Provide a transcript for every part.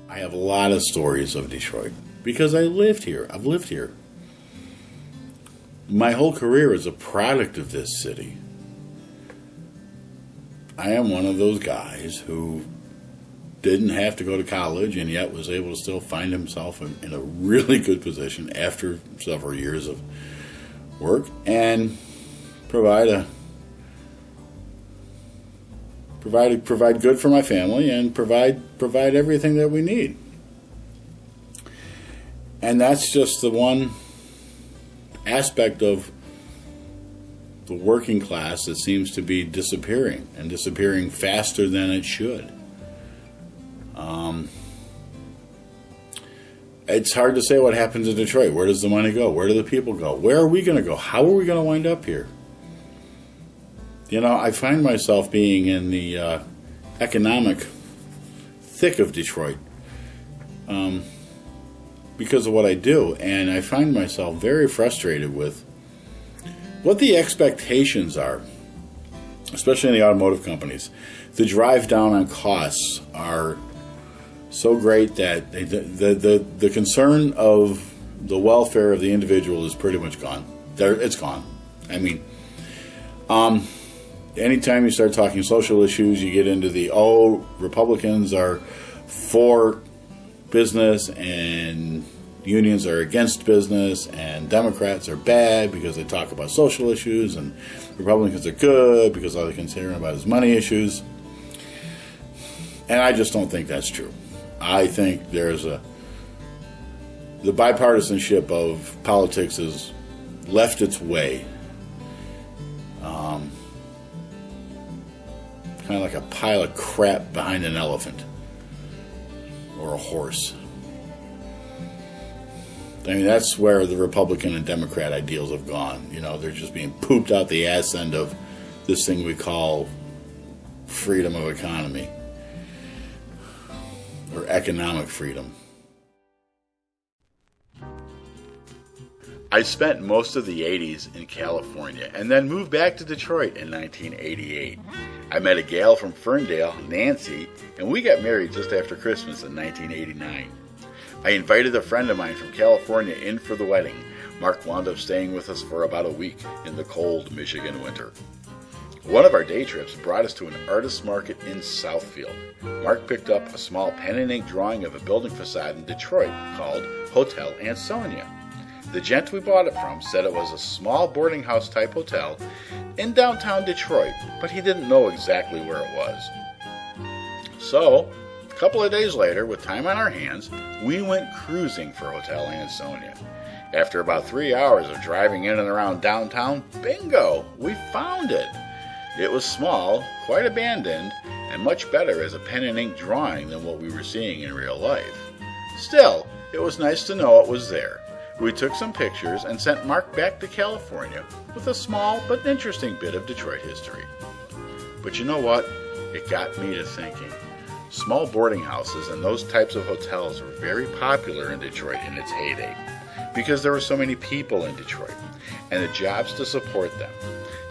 I have a lot of stories of Detroit because I lived here. I've lived here. My whole career is a product of this city. I am one of those guys who didn't have to go to college and yet was able to still find himself in a really good position after several years of work and provide good for my family and provide everything that we need. And that's just the one aspect of the working class that seems to be disappearing and disappearing faster than it should. It's hard to say what happens in Detroit. Where does the money go? Where do the people go? Where are we going to go? How are we going to wind up here? You know, I find myself being in the economic thick of Detroit because of what I do, and I find myself very frustrated with what the expectations are, especially in the automotive companies. The drive down on costs are so great that the concern of the welfare of the individual is pretty much gone. It's gone. I mean, anytime you start talking social issues, you get into Republicans are for business and unions are against business, and Democrats are bad because they talk about social issues, and Republicans are good because all they're concerned about is money issues. And I just don't think that's true. I think the bipartisanship of politics has left its way. Kind of like a pile of crap behind an elephant or a horse. I mean, that's where the Republican and Democrat ideals have gone. You know, they're just being pooped out the ass end of this thing we call freedom of economy or economic freedom. I spent most of the 80s in California and then moved back to Detroit in 1988. I met a gal from Ferndale, Nancy, and we got married just after Christmas in 1989. I invited a friend of mine from California in for the wedding. Mark wound up staying with us for about a week in the cold Michigan winter. One of our day trips brought us to an artist's market in Southfield. Mark picked up a small pen and ink drawing of a building facade in Detroit called Hotel Ansonia. The gent we bought it from said it was a small boarding house type hotel in downtown Detroit, but he didn't know exactly where it was. So, a couple of days later, with time on our hands, we went cruising for Hotel Ansonia. After about 3 hours of driving in and around downtown, bingo, we found it. It was small, quite abandoned, and much better as a pen and ink drawing than what we were seeing in real life. Still, it was nice to know it was there. We took some pictures and sent Mark back to California with a small but interesting bit of Detroit history. But you know what? It got me to thinking. Small boarding houses and those types of hotels were very popular in Detroit in its heyday because there were so many people in Detroit and the jobs to support them.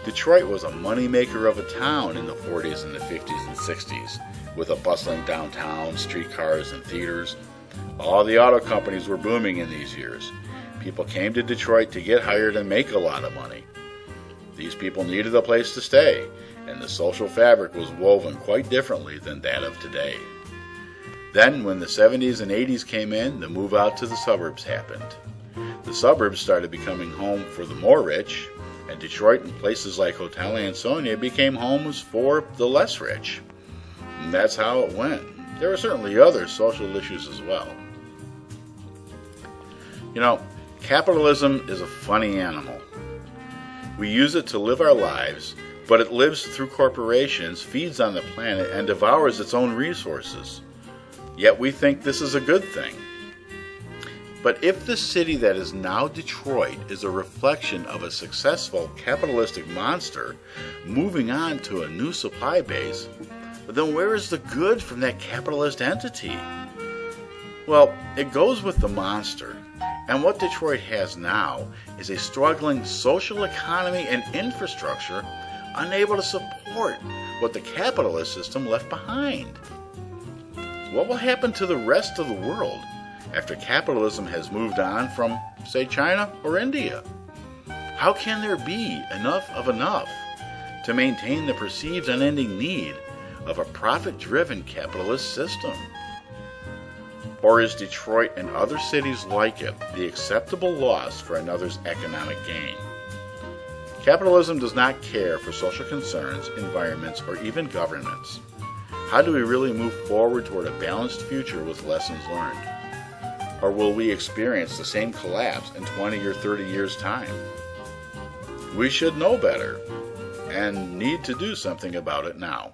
Detroit was a moneymaker of a town in the 40s and the 50s and 60s, with a bustling downtown, streetcars, and theaters. All the auto companies were booming in these years. People came to Detroit to get hired and make a lot of money. These people needed a place to stay, and the social fabric was woven quite differently than that of today. Then, when the 70s and 80s came in, the move out to the suburbs happened. The suburbs started becoming home for the more rich, and Detroit and places like Hotel Ansonia became homes for the less rich. And that's how it went. There were certainly other social issues as well. You know, capitalism is a funny animal. We use it to live our lives, but it lives through corporations, feeds on the planet, and devours its own resources. Yet we think this is a good thing. But if the city that is now Detroit is a reflection of a successful capitalistic monster moving on to a new supply base, then where is the good from that capitalist entity? Well, it goes with the monster. And what Detroit has now is a struggling social economy and infrastructure unable to support what the capitalist system left behind. what will happen to the rest of the world after capitalism has moved on from, say, China or India? How can there be enough of enough to maintain the perceived unending need of a profit-driven capitalist system? Or is Detroit and other cities like it the acceptable loss for another's economic gain? Capitalism does not care for social concerns, environments, or even governments. How do we really move forward toward a balanced future with lessons learned? Or will we experience the same collapse in 20 or 30 years' time? We should know better and need to do something about it now.